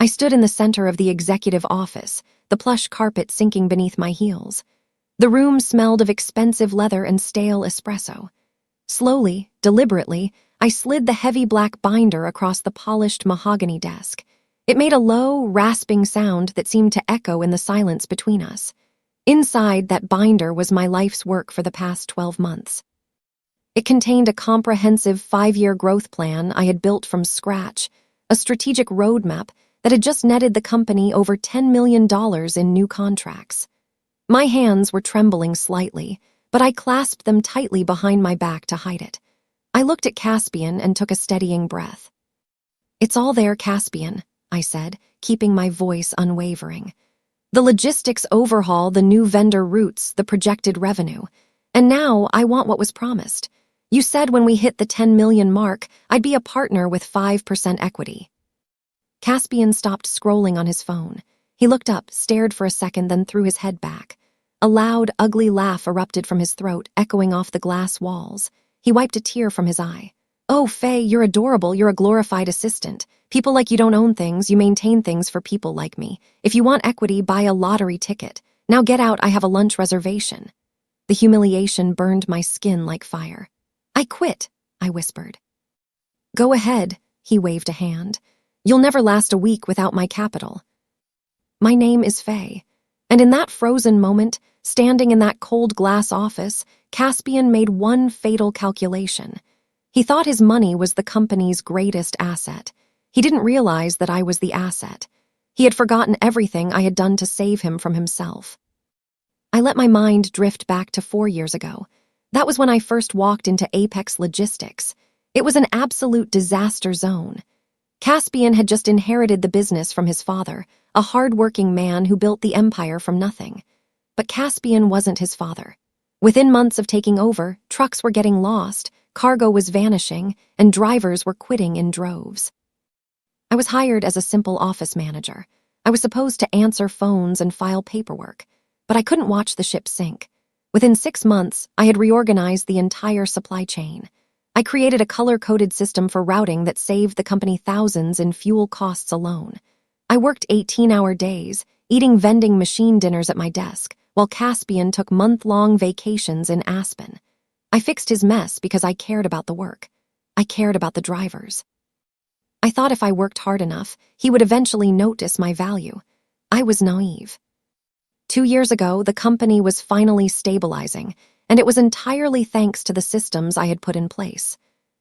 stood in the center of the executive office, the plush carpet sinking beneath my heels. The room smelled of expensive leather and stale espresso. Slowly, deliberately, I slid the heavy black binder across the polished mahogany desk. It made a low, rasping sound that seemed to echo in the silence between us. Inside that binder was my life's work for the past 12 months. It contained a comprehensive 5-year growth plan I had built from scratch, a strategic roadmap that had just netted the company over $10 million in new contracts. My hands were trembling slightly, but I clasped them tightly behind my back to hide it. I looked at Caspian and took a steadying breath. "It's all there, Caspian," I said, keeping my voice unwavering. "The logistics overhaul, the new vendor routes, the projected revenue. And now I want what was promised. You said when we hit the 10 million mark, I'd be a partner with 5% equity." Caspian stopped scrolling on his phone. He looked up, stared for a second, then threw his head back. A loud, ugly laugh erupted from his throat, echoing off the glass walls. He wiped a tear from his eye. "Oh, Faye, you're adorable. You're a glorified assistant. People like you don't own things. You maintain things for people like me. If you want equity, buy a lottery ticket. Now get out. I have a lunch reservation." The humiliation burned my skin like fire. "I quit," I whispered. "Go ahead," he waved a hand. "You'll never last a week without my capital." My name is Faye. And in that frozen moment, standing in that cold glass office, Caspian made one fatal calculation. He thought his money was the company's greatest asset. He didn't realize that I was the asset. He had forgotten everything I had done to save him from himself. I let my mind drift back to 4 years ago. That was when I first walked into Apex Logistics. It was an absolute disaster zone. Caspian had just inherited the business from his father, a hard-working man who built the empire from nothing. But Caspian wasn't his father. Within months of taking over, trucks were getting lost, cargo was vanishing, and drivers were quitting in droves. I was hired as a simple office manager. I was supposed to answer phones and file paperwork, but I couldn't watch the ship sink. Within 6 months, I had reorganized the entire supply chain. I created a color-coded system for routing that saved the company thousands in fuel costs alone. I worked 18-hour days, eating vending machine dinners at my desk, while Caspian took month-long vacations in Aspen. I fixed his mess because I cared about the work. I cared about the drivers. I thought if I worked hard enough, he would eventually notice my value. I was naive. 2 years ago, the company was finally stabilizing, and it was entirely thanks to the systems I had put in place.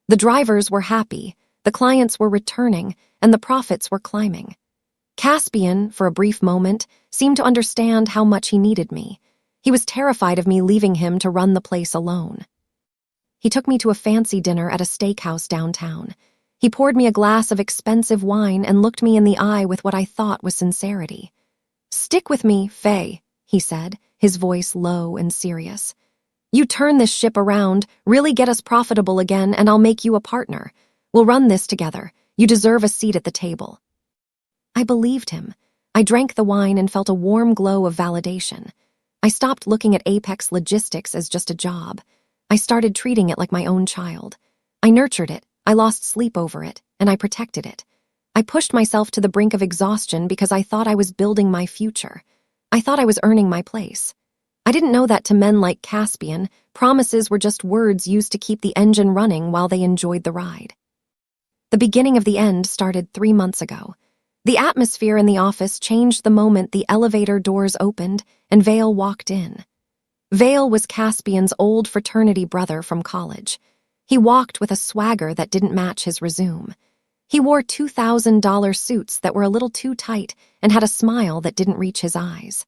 The drivers were happy, the clients were returning, and the profits were climbing. Caspian, for a brief moment, seemed to understand how much he needed me. He was terrified of me leaving him to run the place alone. He took me to a fancy dinner at a steakhouse downtown. He poured me a glass of expensive wine and looked me in the eye with what I thought was sincerity. "Stick with me, Faye," he said, his voice low and serious. "You turn this ship around, really get us profitable again, and I'll make you a partner. We'll run this together. You deserve a seat at the table." I believed him. I drank the wine and felt a warm glow of validation. I stopped looking at Apex Logistics as just a job. I started treating it like my own child. I nurtured it, I lost sleep over it, and I protected it. I pushed myself to the brink of exhaustion because I thought I was building my future. I thought I was earning my place. I didn't know that to men like Caspian, promises were just words used to keep the engine running while they enjoyed the ride. The beginning of the end started 3 months ago. The atmosphere in the office changed the moment the elevator doors opened and Vale walked in. Vale was Caspian's old fraternity brother from college. He walked with a swagger that didn't match his resume. He wore $2,000 suits that were a little too tight and had a smile that didn't reach his eyes.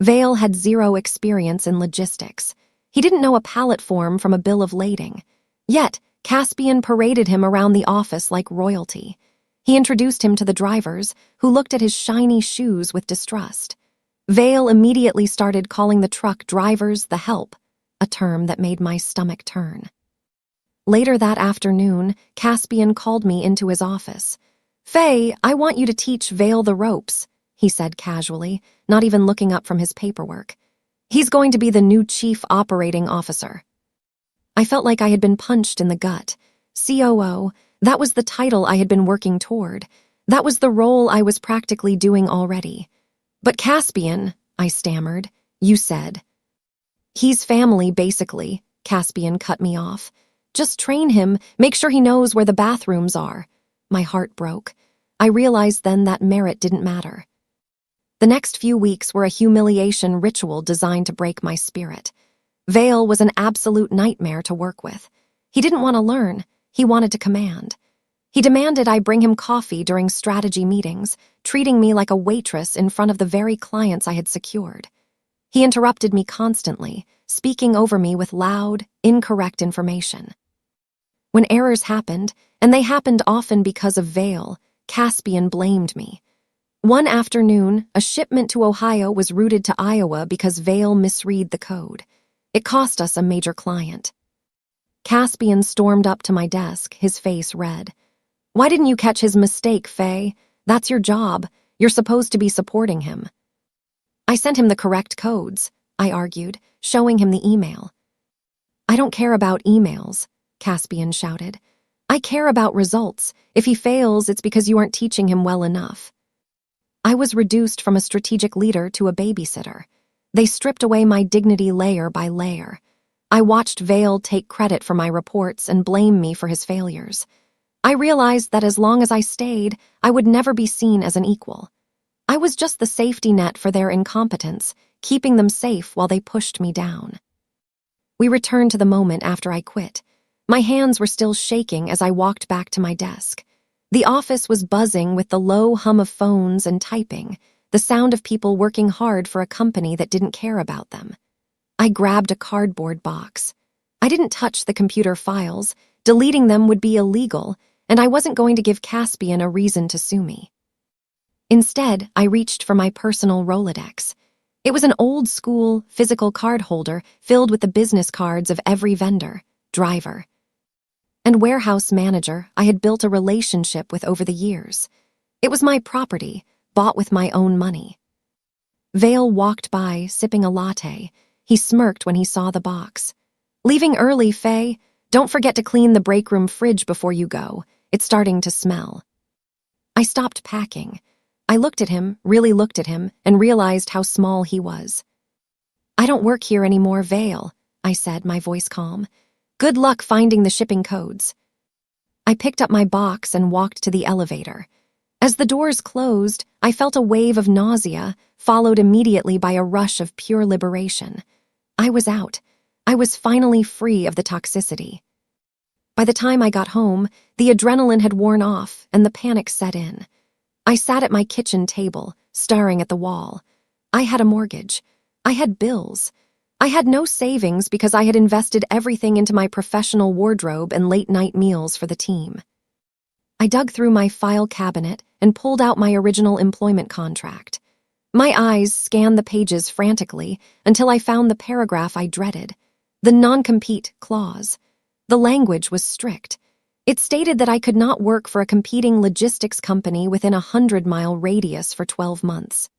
Vale had zero experience in logistics. He didn't know a pallet form from a bill of lading. Yet, Caspian paraded him around the office like royalty. He introduced him to the drivers, who looked at his shiny shoes with distrust. Vale immediately started calling the truck drivers the help, a term that made my stomach turn. Later that afternoon, Caspian called me into his office. "Faye, I want you to teach Vale the ropes," he said casually, not even looking up from his paperwork. "He's going to be the new chief operating officer." I felt like I had been punched in the gut. COO, that was the title I had been working toward. That was the role I was practically doing already. But Caspian, I stammered, you said. He's family, basically, Caspian cut me off. Just train him, make sure he knows where the bathrooms are. My heart broke. I realized then that merit didn't matter. The next few weeks were a humiliation ritual designed to break my spirit. Vale was an absolute nightmare to work with. He didn't want to learn, he wanted to command. He demanded I bring him coffee during strategy meetings, treating me like a waitress in front of the very clients I had secured. He interrupted me constantly, speaking over me with loud, incorrect information. When errors happened, and they happened often because of Vale, Caspian blamed me. One afternoon, a shipment to Ohio was routed to Iowa because Vale misread the code. It cost us a major client. Caspian stormed up to my desk, his face red. Why didn't you catch his mistake, Faye? That's your job. You're supposed to be supporting him. I sent him the correct codes, I argued, showing him the email. I don't care about emails, Caspian shouted. I care about results. If he fails, it's because you aren't teaching him well enough. I was reduced from a strategic leader to a babysitter. They stripped away my dignity layer by layer. I watched Vale take credit for my reports and blame me for his failures. I realized that as long as I stayed, I would never be seen as an equal. I was just the safety net for their incompetence, keeping them safe while they pushed me down. We returned to the moment after I quit. My hands were still shaking as I walked back to my desk. The office was buzzing with the low hum of phones and typing, the sound of people working hard for a company that didn't care about them. I grabbed a cardboard box. I didn't touch the computer files. Deleting them would be illegal, and I wasn't going to give Caspian a reason to sue me. Instead, I reached for my personal Rolodex. It was an old-school, physical card holder filled with the business cards of every vendor, driver, and warehouse manager I had built a relationship with over the years. It was my property, bought with my own money. Vale walked by, sipping a latte. He smirked when he saw the box. Leaving early, Faye. Don't forget to clean the break room fridge before you go. It's starting to smell. I stopped packing. I looked at him, really looked at him, and realized how small he was. I don't work here anymore, Vale, I said, my voice calm. Good luck finding the shipping codes. I picked up my box and walked to the elevator. As the doors closed, I felt a wave of nausea, followed immediately by a rush of pure liberation. I was out. I was finally free of the toxicity. By the time I got home, the adrenaline had worn off and the panic set in. I sat at my kitchen table, staring at the wall. I had a mortgage. I had bills. I had no savings because I had invested everything into my professional wardrobe and late-night meals for the team. I dug through my file cabinet and pulled out my original employment contract. My eyes scanned the pages frantically until I found the paragraph I dreaded, the non-compete clause. The language was strict. It stated that I could not work for a competing logistics company within a 100-mile radius for 12 months.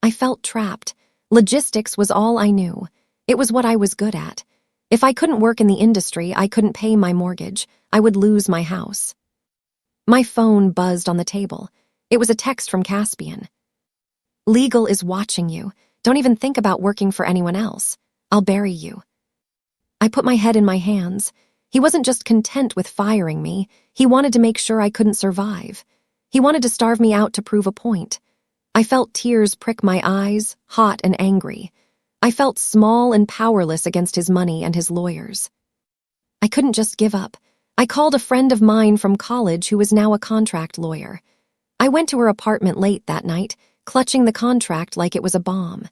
I felt trapped. Logistics was all I knew. It was what I was good at. If I couldn't work in the industry, I couldn't pay my mortgage. I would lose my house. My phone buzzed on the table. It was a text from Caspian. Legal is watching you. Don't even think about working for anyone else. I'll bury you. I put my head in my hands. He wasn't just content with firing me. He wanted to make sure I couldn't survive. He wanted to starve me out to prove a point. I felt tears prick my eyes, hot and angry. I felt small and powerless against his money and his lawyers. I couldn't just give up. I called a friend of mine from college who was now a contract lawyer. I went to her apartment late that night, clutching the contract like it was a bomb.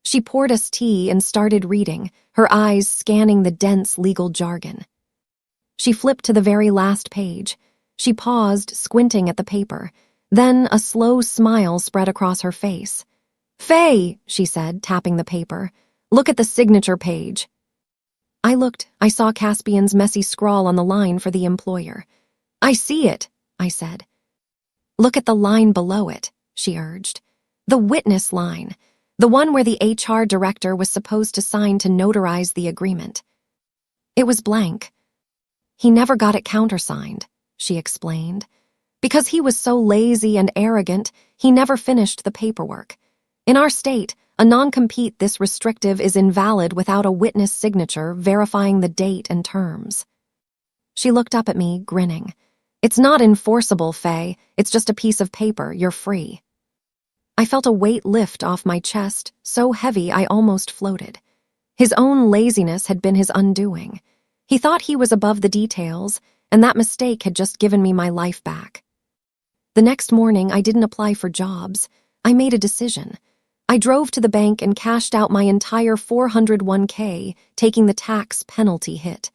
She poured us tea and started reading, her eyes scanning the dense legal jargon. She flipped to the very last page. She paused, squinting at the paper. Then a slow smile spread across her face. Faye, she said, tapping the paper. Look at the signature page. I looked. I saw Caspian's messy scrawl on the line for the employer. I see it, I said. Look at the line below it, she urged. The witness line. The one where the HR director was supposed to sign to notarize the agreement. It was blank. He never got it countersigned, she explained. Because he was so lazy and arrogant, he never finished the paperwork. In our state, a non-compete this restrictive is invalid without a witness signature verifying the date and terms. She looked up at me, grinning. It's not enforceable, Faye. It's just a piece of paper. You're free. I felt a weight lift off my chest, so heavy I almost floated. His own laziness had been his undoing. He thought he was above the details, and that mistake had just given me my life back. The next morning, I didn't apply for jobs. I made a decision. I drove to the bank and cashed out my entire 401k, taking the tax penalty hit.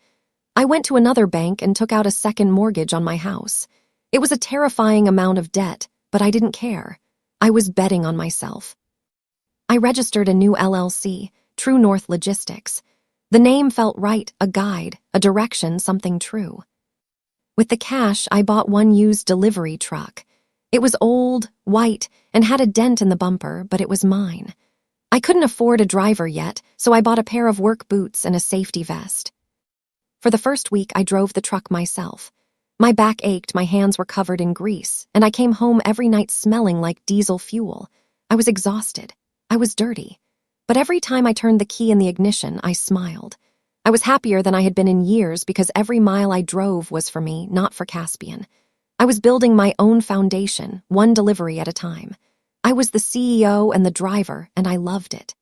I went to another bank and took out a second mortgage on my house. It was a terrifying amount of debt, but I didn't care. I was betting on myself. I registered a new LLC, True North Logistics. The name felt right, a guide, a direction, something true. With the cash, I bought one used delivery truck. It was old, white, and had a dent in the bumper, but it was mine. I couldn't afford a driver yet, so I bought a pair of work boots and a safety vest. For the first week, I drove the truck myself. My back ached, my hands were covered in grease, and I came home every night smelling like diesel fuel. I was exhausted. I was dirty. But every time I turned the key in the ignition, I smiled. I was happier than I had been in years because every mile I drove was for me, not for Caspian. I was building my own foundation, one delivery at a time. I was the CEO and the driver, and I loved it.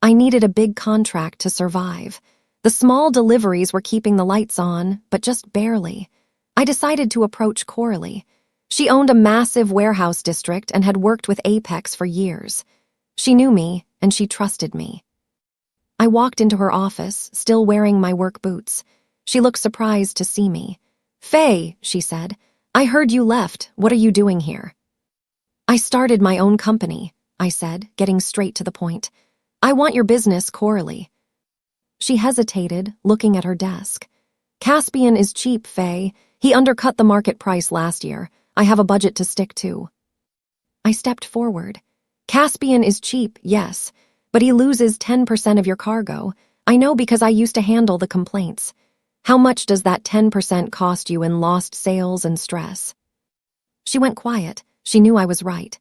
I needed a big contract to survive. The small deliveries were keeping the lights on, but just barely. I decided to approach Coralie. She owned a massive warehouse district and had worked with Apex for years. She knew me, and she trusted me. I walked into her office, still wearing my work boots. She looked surprised to see me. "Faye," she said, "I heard you left. What are you doing here?" "I started my own company," I said, getting straight to the point. "I want your business, Coralie." She hesitated, looking at her desk. "Caspian is cheap, Faye. He undercut the market price last year. I have a budget to stick to." I stepped forward. "Caspian is cheap, yes, but he loses 10% of your cargo. I know because I used to handle the complaints. How much does that 10% cost you in lost sales and stress?" She went quiet. She knew I was right.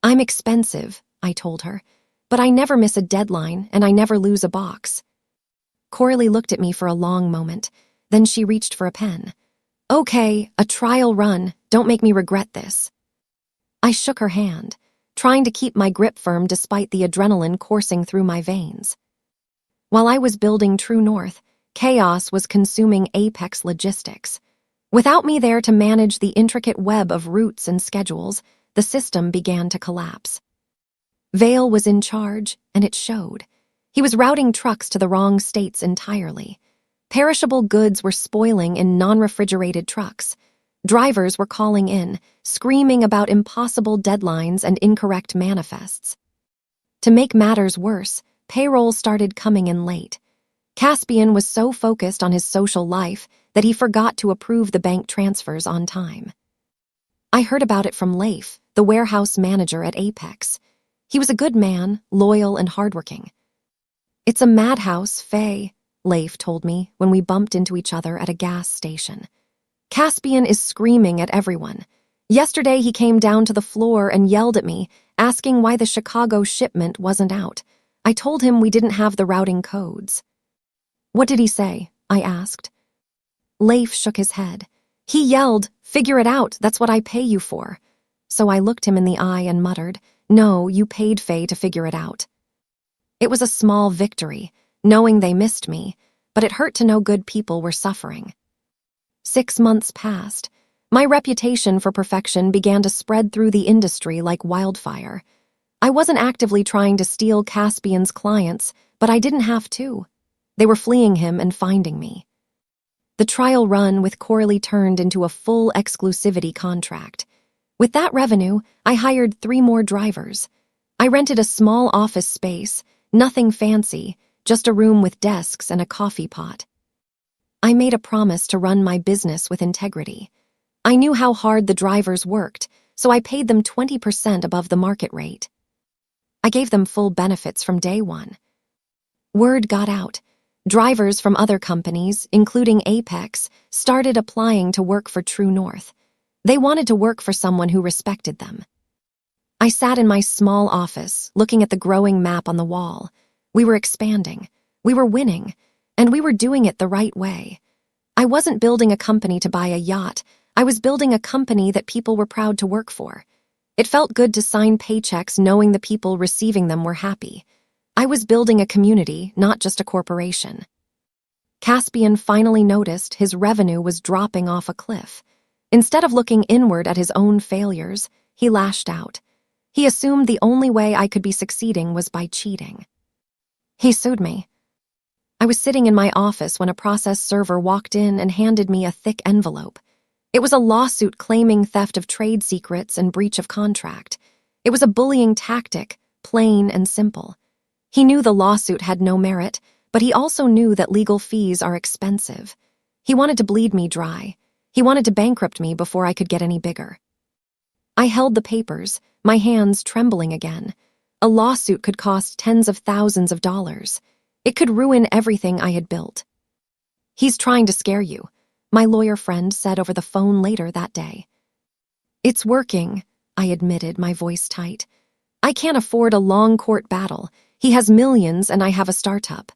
"I'm expensive," I told her, "but I never miss a deadline and I never lose a box." Coralie looked at me for a long moment. Then she reached for a pen. "Okay, a trial run. Don't make me regret this." I shook her hand, trying to keep my grip firm despite the adrenaline coursing through my veins. While I was building True North, chaos was consuming Apex Logistics. Without me there to manage the intricate web of routes and schedules, the system began to collapse. Vale was in charge, and it showed. He was routing trucks to the wrong states entirely. Perishable goods were spoiling in non-refrigerated trucks. Drivers were calling in, screaming about impossible deadlines and incorrect manifests. To make matters worse, payroll started coming in late. Caspian was so focused on his social life that he forgot to approve the bank transfers on time. I heard about it from Leif, the warehouse manager at Apex. He was a good man, loyal and hardworking. "It's a madhouse, Faye," Leif told me when we bumped into each other at a gas station. "Caspian is screaming at everyone. Yesterday he came down to the floor and yelled at me, asking why the Chicago shipment wasn't out. I told him we didn't have the routing codes." "What did he say?" I asked. Leif shook his head. "He yelled, 'Figure it out, that's what I pay you for.' So I looked him in the eye and muttered, 'No, you paid Faye to figure it out.' It was a small victory, knowing they missed me, but it hurt to know good people were suffering. 6 months passed. My reputation for perfection began to spread through the industry like wildfire. I wasn't actively trying to steal Caspian's clients, but I didn't have to. They were fleeing him and finding me. The trial run with Coralie turned into a full exclusivity contract. With that revenue, I hired 3 more drivers. I rented a small office space, nothing fancy, just a room with desks and a coffee pot. I made a promise to run my business with integrity. I knew how hard the drivers worked, so I paid them 20% above the market rate. I gave them full benefits from day one. Word got out. Drivers from other companies, including Apex, started applying to work for True North. They wanted to work for someone who respected them. I sat in my small office, looking at the growing map on the wall. We were expanding. We were winning. And we were doing it the right way. I wasn't building a company to buy a yacht. I was building a company that people were proud to work for. It felt good to sign paychecks knowing the people receiving them were happy. I was building a community, not just a corporation. Caspian finally noticed his revenue was dropping off a cliff. Instead of looking inward at his own failures, he lashed out. He assumed the only way I could be succeeding was by cheating. He sued me. I was sitting in my office when a process server walked in and handed me a thick envelope. It was a lawsuit claiming theft of trade secrets and breach of contract. It was a bullying tactic, plain and simple. He knew the lawsuit had no merit, but he also knew that legal fees are expensive. He wanted to bleed me dry. He wanted to bankrupt me before I could get any bigger. I held the papers, my hands trembling again. A lawsuit could cost tens of thousands of dollars. It could ruin everything I had built. "He's trying to scare you," my lawyer friend said over the phone later that day. "It's working," I admitted, my voice tight. "I can't afford a long court battle. He has millions and I have a startup."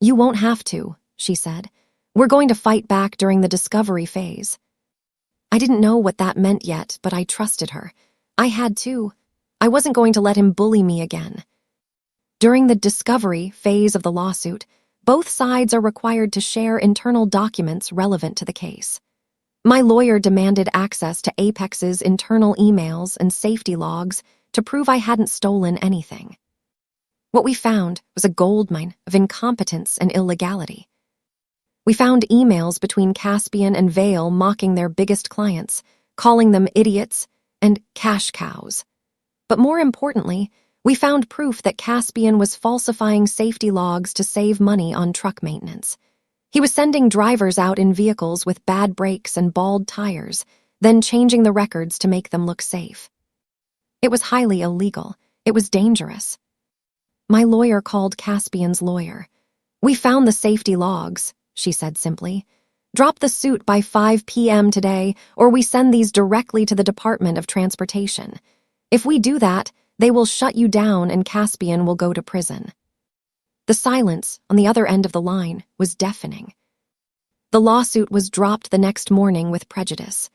"You won't have to," she said. "We're going to fight back during the discovery phase." I didn't know what that meant yet, but I trusted her. I had to. I wasn't going to let him bully me again. During the discovery phase of the lawsuit, both sides are required to share internal documents relevant to the case. My lawyer demanded access to Apex's internal emails and safety logs to prove I hadn't stolen anything. What we found was a goldmine of incompetence and illegality. We found emails between Caspian and Vale mocking their biggest clients, calling them idiots and cash cows. But more importantly, we found proof that Caspian was falsifying safety logs to save money on truck maintenance. He was sending drivers out in vehicles with bad brakes and bald tires, then changing the records to make them look safe. It was highly illegal. It was dangerous. My lawyer called Caspian's lawyer. "We found the safety logs," she said simply. "Drop the suit by 5 p.m. today, or we send these directly to the Department of Transportation. If we do that, they will shut you down and Caspian will go to prison." The silence on the other end of the line was deafening. The lawsuit was dropped the next morning with prejudice.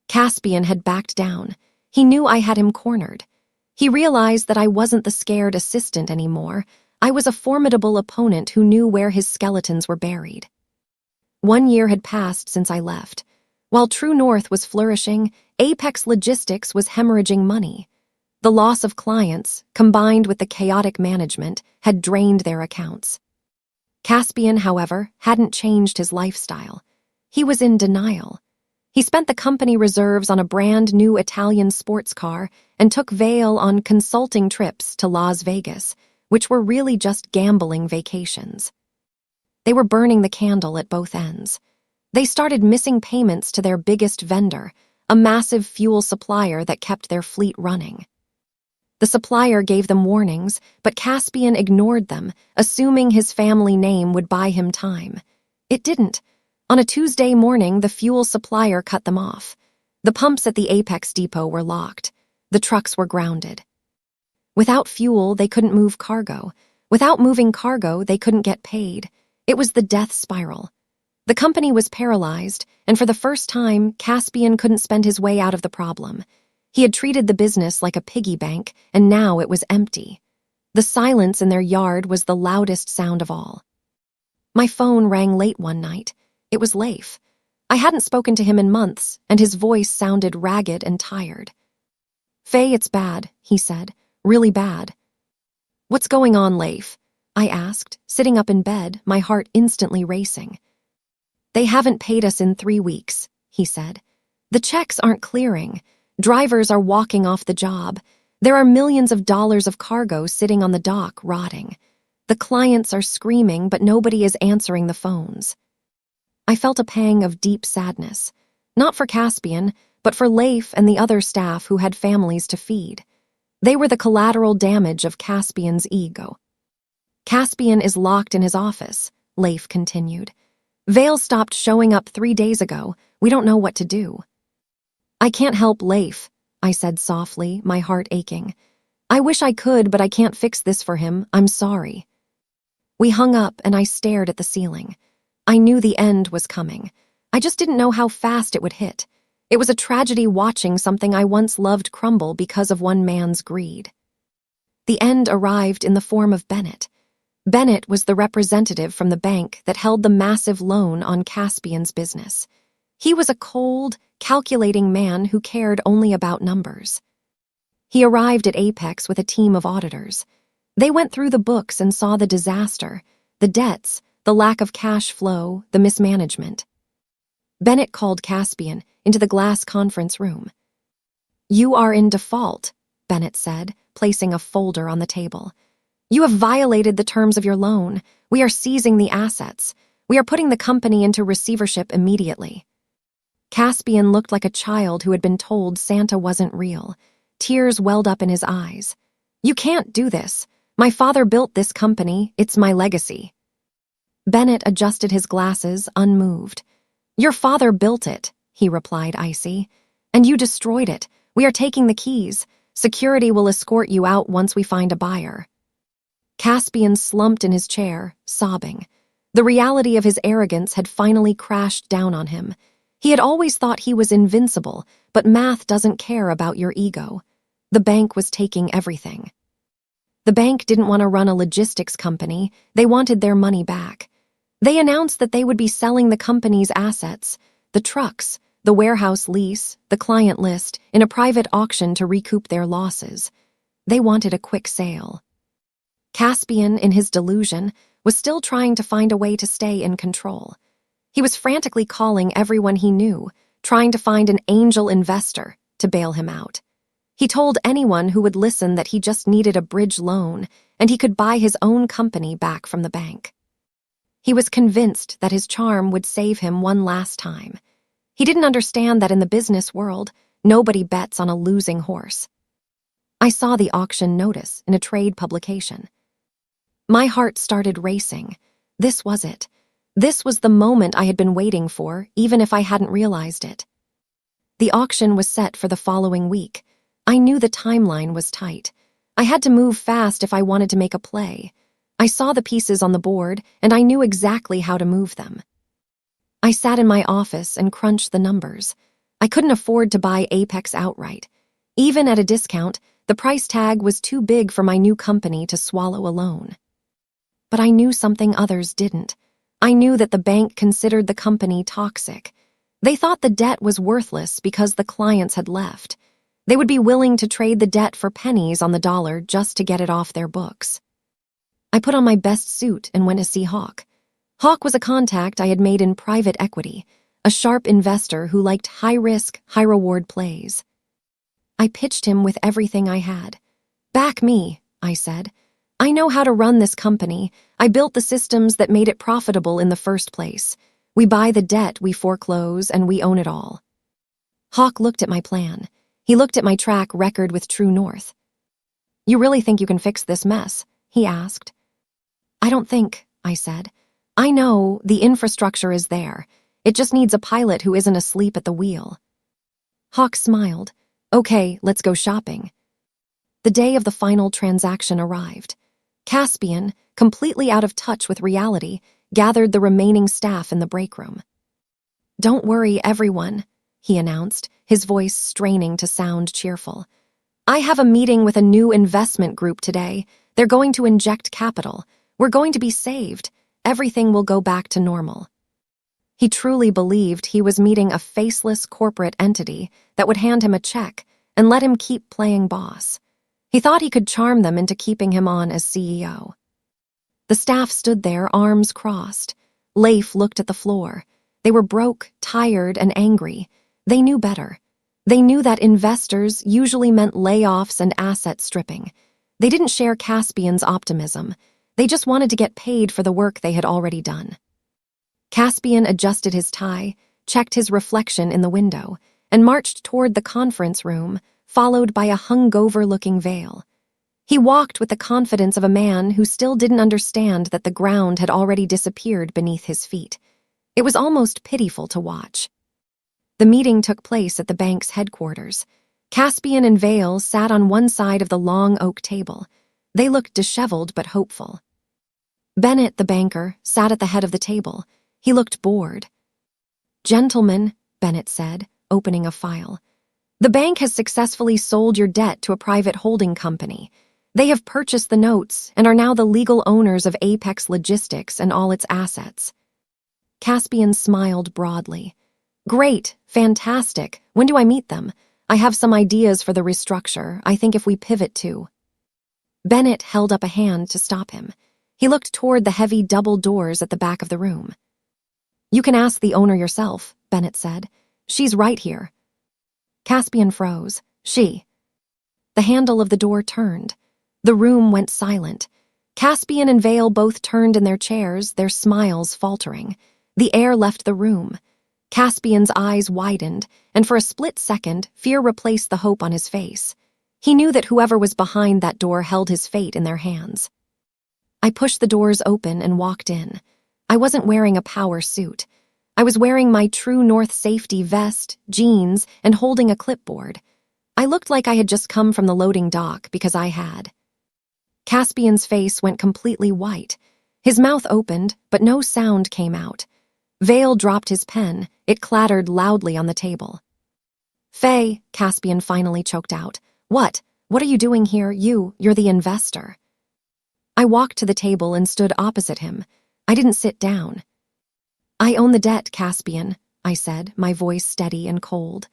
Caspian had backed down. He knew I had him cornered. He realized that I wasn't the scared assistant anymore. I was a formidable opponent who knew where his skeletons were buried. 1 year had passed since I left. While True North was flourishing, Apex Logistics was hemorrhaging money. The loss of clients, combined with the chaotic management, had drained their accounts. Caspian, however, hadn't changed his lifestyle. He was in denial. He spent the company reserves on a brand new Italian sports car and took Vale on consulting trips to Las Vegas, which were really just gambling vacations. They were burning the candle at both ends. They started missing payments to their biggest vendor, a massive fuel supplier that kept their fleet running. The supplier gave them warnings, but Caspian ignored them, assuming his family name would buy him time. It didn't. On a Tuesday morning, the fuel supplier cut them off. The pumps at the Apex depot were locked. The trucks were grounded. Without fuel, they couldn't move cargo. Without moving cargo, they couldn't get paid. It was the death spiral. The company was paralyzed, and for the first time, Caspian couldn't spend his way out of the problem. He had treated the business like a piggy bank, and now it was empty. The silence in their yard was the loudest sound of all. My phone rang late one night. It was Leif. I hadn't spoken to him in months, and his voice sounded ragged and tired. "Faye, it's bad," he said. "Really bad." "What's going on, Leif?" I asked, sitting up in bed, my heart instantly racing. "They haven't paid us in 3 weeks," he said. "The checks aren't clearing. Drivers are walking off the job. There are millions of dollars of cargo sitting on the dock, rotting. The clients are screaming, but nobody is answering the phones." I felt a pang of deep sadness, not for Caspian, but for Leif and the other staff who had families to feed. They were the collateral damage of Caspian's ego. "Caspian is locked in his office," Leif continued. "Vale stopped showing up 3 days ago. We don't know what to do." "I can't help Leif," I said softly, my heart aching. "I wish I could, but I can't fix this for him. I'm sorry." We hung up and I stared at the ceiling. I knew the end was coming. I just didn't know how fast it would hit. It was a tragedy watching something I once loved crumble because of one man's greed. The end arrived in the form of Bennett. Bennett was the representative from the bank that held the massive loan on Caspian's business. He was a cold, calculating man who cared only about numbers. He arrived at Apex with a team of auditors. They went through the books and saw the disaster, the debts, the lack of cash flow, the mismanagement. Bennett called Caspian into the glass conference room. "You are in default," Bennett said, placing a folder on the table. "You have violated the terms of your loan. We are seizing the assets. We are putting the company into receivership immediately." Caspian looked like a child who had been told Santa wasn't real. Tears welled up in his eyes. "You can't do this. My father built this company. It's my legacy." Bennett adjusted his glasses, unmoved. "Your father built it," he replied icy. "And you destroyed it. We are taking the keys. Security will escort you out once we find a buyer." Caspian slumped in his chair, sobbing. The reality of his arrogance had finally crashed down on him. He had always thought he was invincible, but math doesn't care about your ego. The bank was taking everything. The bank didn't want to run a logistics company. They wanted their money back. They announced that they would be selling the company's assets, the trucks, the warehouse lease, the client list, in a private auction to recoup their losses. They wanted a quick sale. Caspian, in his delusion, was still trying to find a way to stay in control. He was frantically calling everyone he knew, trying to find an angel investor to bail him out. He told anyone who would listen that he just needed a bridge loan and he could buy his own company back from the bank. He was convinced that his charm would save him one last time. He didn't understand that in the business world, nobody bets on a losing horse. I saw the auction notice in a trade publication. My heart started racing. This was it. This was the moment I had been waiting for, even if I hadn't realized it. The auction was set for the following week. I knew the timeline was tight. I had to move fast if I wanted to make a play. I saw the pieces on the board, and I knew exactly how to move them. I sat in my office and crunched the numbers. I couldn't afford to buy Apex outright. Even at a discount, the price tag was too big for my new company to swallow alone. But I knew something others didn't. I knew that the bank considered the company toxic. They thought the debt was worthless because the clients had left. They would be willing to trade the debt for pennies on the dollar just to get it off their books. I put on my best suit and went to see Hawk. Hawk was a contact I had made in private equity, a sharp investor who liked high-risk, high-reward plays. I pitched him with everything I had. "Back me," I said. "I know how to run this company. I built the systems that made it profitable in the first place. We buy the debt, we foreclose, and we own it all." Hawk looked at my plan. He looked at my track record with True North. "You really think you can fix this mess?" he asked. "I don't think," I said. "I know the infrastructure is there. It just needs a pilot who isn't asleep at the wheel." Hawk smiled. "Okay, let's go shopping." The day of the final transaction arrived. Caspian, completely out of touch with reality, gathered the remaining staff in the break room. "Don't worry, everyone," he announced, his voice straining to sound cheerful. "I have a meeting with a new investment group today. They're going to inject capital. We're going to be saved. Everything will go back to normal." He truly believed he was meeting a faceless corporate entity that would hand him a check and let him keep playing boss. He thought he could charm them into keeping him on as CEO. The staff stood there, arms crossed. Leif looked at the floor. They were broke, tired, and angry. They knew better. They knew that investors usually meant layoffs and asset stripping. They didn't share Caspian's optimism. They just wanted to get paid for the work they had already done. Caspian adjusted his tie, checked his reflection in the window, and marched toward the conference room, followed by a hungover-looking Vale. He walked with the confidence of a man who still didn't understand that the ground had already disappeared beneath his feet. It was almost pitiful to watch. The meeting took place at the bank's headquarters. Caspian and Vale sat on one side of the long oak table. They looked disheveled but hopeful. Bennett, the banker, sat at the head of the table. He looked bored. "Gentlemen," Bennett said, opening a file, "the bank has successfully sold your debt to a private holding company. They have purchased the notes and are now the legal owners of Apex Logistics and all its assets." Caspian smiled broadly. "Great, fantastic. When do I meet them? I have some ideas for the restructure. I think if we pivot to—" Bennett held up a hand to stop him. He looked toward the heavy double doors at the back of the room. "You can ask the owner yourself," Bennett said. "She's right here." Caspian froze. "She." The handle of the door turned. The room went silent. Caspian and Vale both turned in their chairs, their smiles faltering. The air left the room. Caspian's eyes widened, and for a split second, fear replaced the hope on his face. He knew that whoever was behind that door held his fate in their hands. I pushed the doors open and walked in. I wasn't wearing a power suit. I was wearing my True North safety vest, jeans, and holding a clipboard. I looked like I had just come from the loading dock because I had. Caspian's face went completely white. His mouth opened, but no sound came out. Vale dropped his pen. It clattered loudly on the table. "Faye," Caspian finally choked out. "What? What are you doing here? You're the investor." I walked to the table and stood opposite him. I didn't sit down. "I own the debt, Caspian," I said, my voice steady and cold.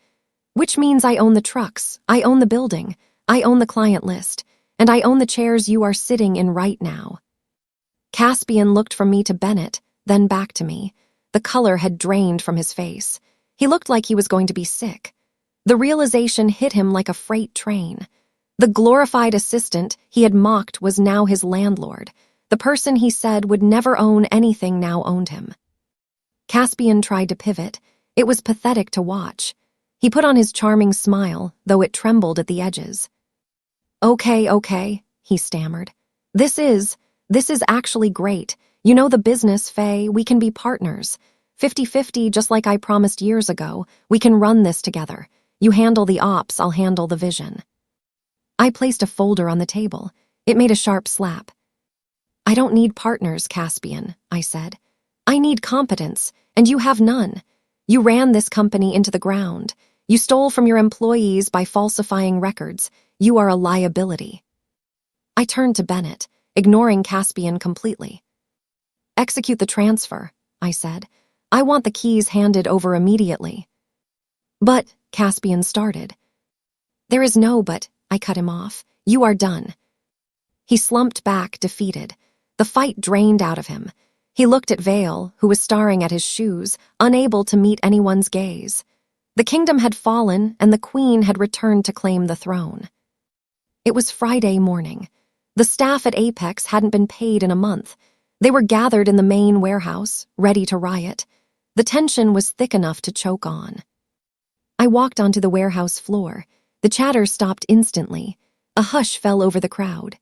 "Which means I own the trucks, I own the building, I own the client list, and I own the chairs you are sitting in right now." Caspian looked from me to Bennett, then back to me. The color had drained from his face. He looked like he was going to be sick. The realization hit him like a freight train. The glorified assistant he had mocked was now his landlord. The person he said would never own anything now owned him. Caspian tried to pivot. It was pathetic to watch. He put on his charming smile, though it trembled at the edges. Okay, he stammered. This is actually great. You know the business, Faye. We can be partners. 50-50, just like I promised years ago. We can run this together. You handle the ops, I'll handle the vision." I placed a folder on the table. It made a sharp slap. "I don't need partners, Caspian," I said. "I need competence, and you have none. You ran this company into the ground. You stole from your employees by falsifying records. You are a liability." I turned to Bennett, ignoring Caspian completely. "Execute the transfer," I said. "I want the keys handed over immediately." "But," Caspian started. "There is no but," I cut him off. "You are done." He slumped back, defeated. The fight drained out of him. He looked at Vale, who was staring at his shoes, unable to meet anyone's gaze. The kingdom had fallen, and the queen had returned to claim the throne. It was Friday morning. The staff at Apex hadn't been paid in a month. They were gathered in the main warehouse, ready to riot. The tension was thick enough to choke on. I walked onto the warehouse floor. The chatter stopped instantly. A hush fell over the crowd.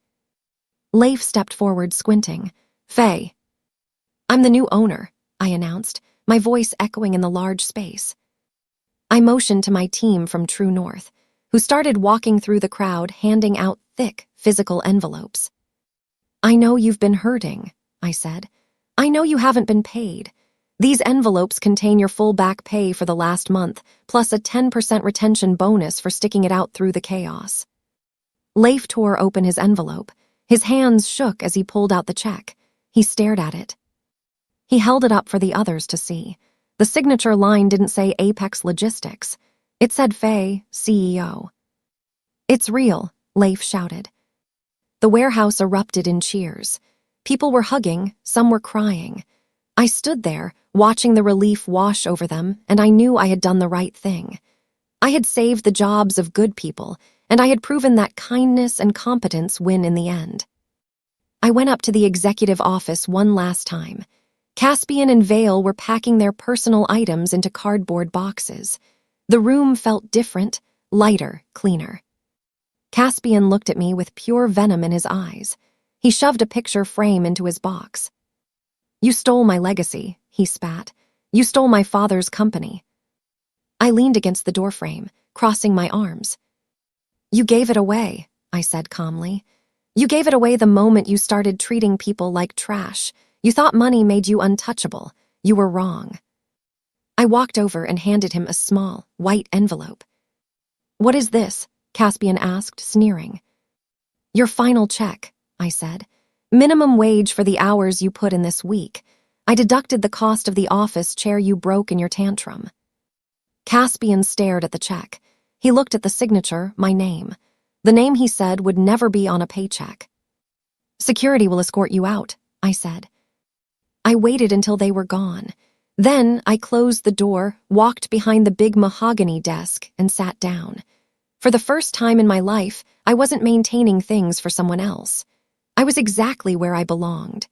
Leif stepped forward, squinting. "Faye." "I'm the new owner," I announced, my voice echoing in the large space. I motioned to my team from True North, who started walking through the crowd, handing out thick, physical envelopes. "I know you've been hurting," I said. "I know you haven't been paid. These envelopes contain your full back pay for the last month, plus a 10% retention bonus for sticking it out through the chaos." Leif tore open his envelope. His hands shook as he pulled out the check. He stared at it. He held it up for the others to see. The signature line didn't say Apex Logistics. It said Faye, CEO. "It's real," Leif shouted. The warehouse erupted in cheers. People were hugging, some were crying. I stood there, watching the relief wash over them, and I knew I had done the right thing. I had saved the jobs of good people, and I had proven that kindness and competence win in the end. I went up to the executive office one last time. Caspian and Vale were packing their personal items into cardboard boxes. The room felt different, lighter, cleaner. Caspian looked at me with pure venom in his eyes. He shoved a picture frame into his box. "You stole my legacy," he spat. "You stole my father's company." I leaned against the doorframe, crossing my arms. You gave it away, I said calmly. You gave it away the moment you started treating people like trash. You thought money made you untouchable. You were wrong. I walked over and handed him a small, white envelope. What is this? Caspian asked, sneering. Your final check, I said. Minimum wage for the hours you put in this week. I deducted the cost of the office chair you broke in your tantrum. Caspian stared at the check. He looked at the signature, my name. The name he said would never be on a paycheck. Security will escort you out, I said. I waited until they were gone. Then I closed the door, walked behind the big mahogany desk, and sat down. For the first time in my life, I wasn't maintaining things for someone else. I was exactly where I belonged.